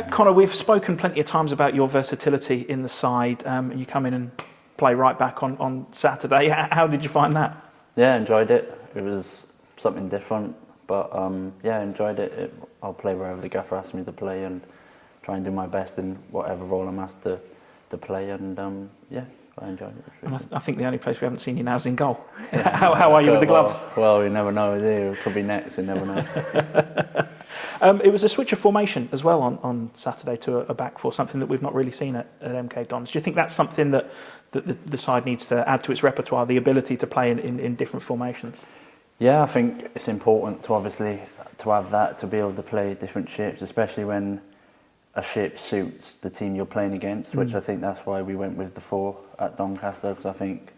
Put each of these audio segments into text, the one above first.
Connor, we've spoken plenty of times about your versatility in the side, and you come in and play right back on Saturday. How did you find that? Yeah, enjoyed it. It was something different, but yeah, enjoyed it. I'll play wherever the gaffer asks me to play and try and do my best in whatever role I'm asked to play, and yeah, I enjoyed it. And I think the only place we haven't seen you now is in goal. Yeah, how are you with the gloves? Well, you never know, do you? It could be next, you never know. It was a switch of formation as well on Saturday to a back four, something that we've not really seen at MK Dons. Do you think that's something that the side needs to add to its repertoire, the ability to play in different formations? Yeah, I think it's important to obviously to have that, to be able to play different shapes, especially when a shape suits the team you're playing against, which I think that's why we went with the 4 at Doncaster, because I think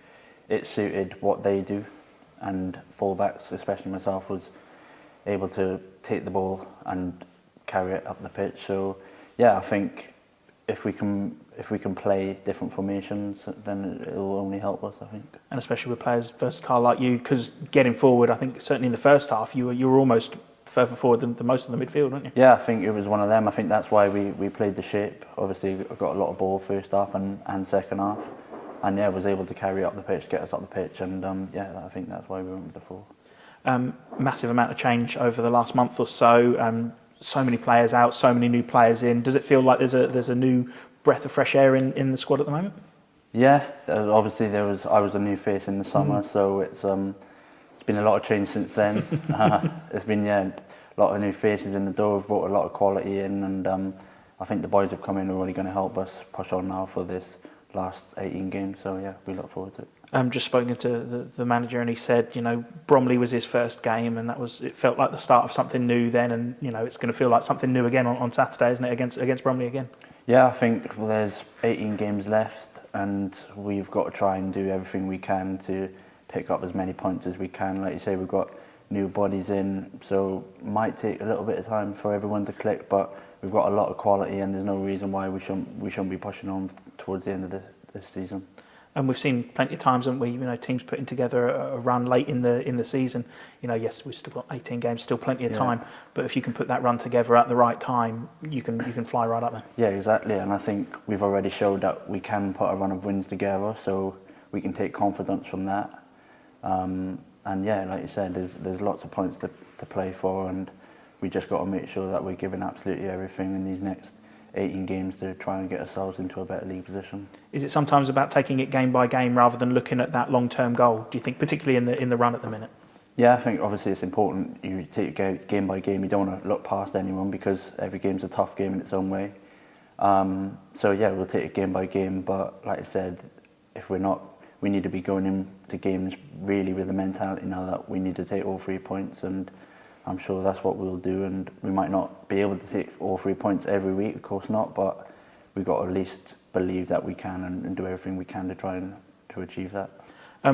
it suited what they do, and fullbacks, especially myself, was able to take the ball and carry it up the pitch. So yeah, I think if we can play different formations, then it will only help us, I think. And especially with players versatile like you, because getting forward, I think certainly in the first half you were almost further forward than most of the midfield, weren't you? Yeah, I think it was one of them. I think that's why we played the shape. Obviously, I got a lot of ball first half and second half, and yeah, was able to carry up the pitch, get us up the pitch, and yeah, I think that's why we went with the 4. Massive amount of change over the last month or so. So many players out, so many new players in. Does it feel like there's a new breath of fresh air in the squad at the moment? Yeah, obviously I was a new face in the summer, so it's been a lot of change since then. It's been a lot of new faces in the door. We've brought a lot of quality in, and I think the boys have come in are really going to help us push on now for this last 18 games. So yeah, we look forward to it. Just spoken to the manager, and he said, Bromley was his first game, and it felt like the start of something new then, and it's going to feel like something new again on Saturday, isn't it, against Bromley again? Yeah, I think there's 18 games left, and we've got to try and do everything we can to pick up as many points as we can. Like you say, we've got new bodies in, so it might take a little bit of time for everyone to click, but we've got a lot of quality, and there's no reason why we shouldn't be pushing on towards the end of this season. And we've seen plenty of times, haven't we? Teams putting together a run late in the season. Yes, we've still got 18 games, still plenty of time. But if you can put that run together at the right time, you can fly right up there. Yeah, exactly. And I think we've already showed that we can put a run of wins together, so we can take confidence from that. And yeah, like you said, there's lots of points to play for, and we just got to make sure that we're giving absolutely everything in these next 18 games to try and get ourselves into a better league position. Is it sometimes about taking it game by game rather than looking at that long-term goal, do you think, particularly in the run at the minute? Yeah, I think obviously it's important you take it game by game. You don't want to look past anyone because every game's a tough game in its own way. So yeah, we'll take it game by game, but like I said, if we're not, we need to be going into games really with the mentality now that we need to take all 3 points, and I'm sure that's what we'll do. And we might not be able to take all 3 points every week, of course not, but we've got to at least believe that we can and do everything we can to try and to achieve that.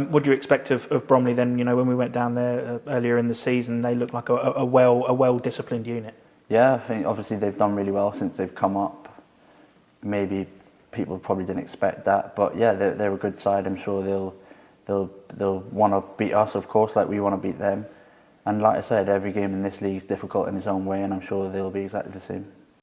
What do you expect of Bromley then? When we went down there earlier in the season, they looked like a well-disciplined unit. Yeah, I think obviously they've done really well since they've come up. Maybe people probably didn't expect that, but yeah, they're a good side. I'm sure they'll want to beat us, of course, like we want to beat them. And like I said, every game in this league is difficult in its own way, and I'm sure they'll be exactly the same.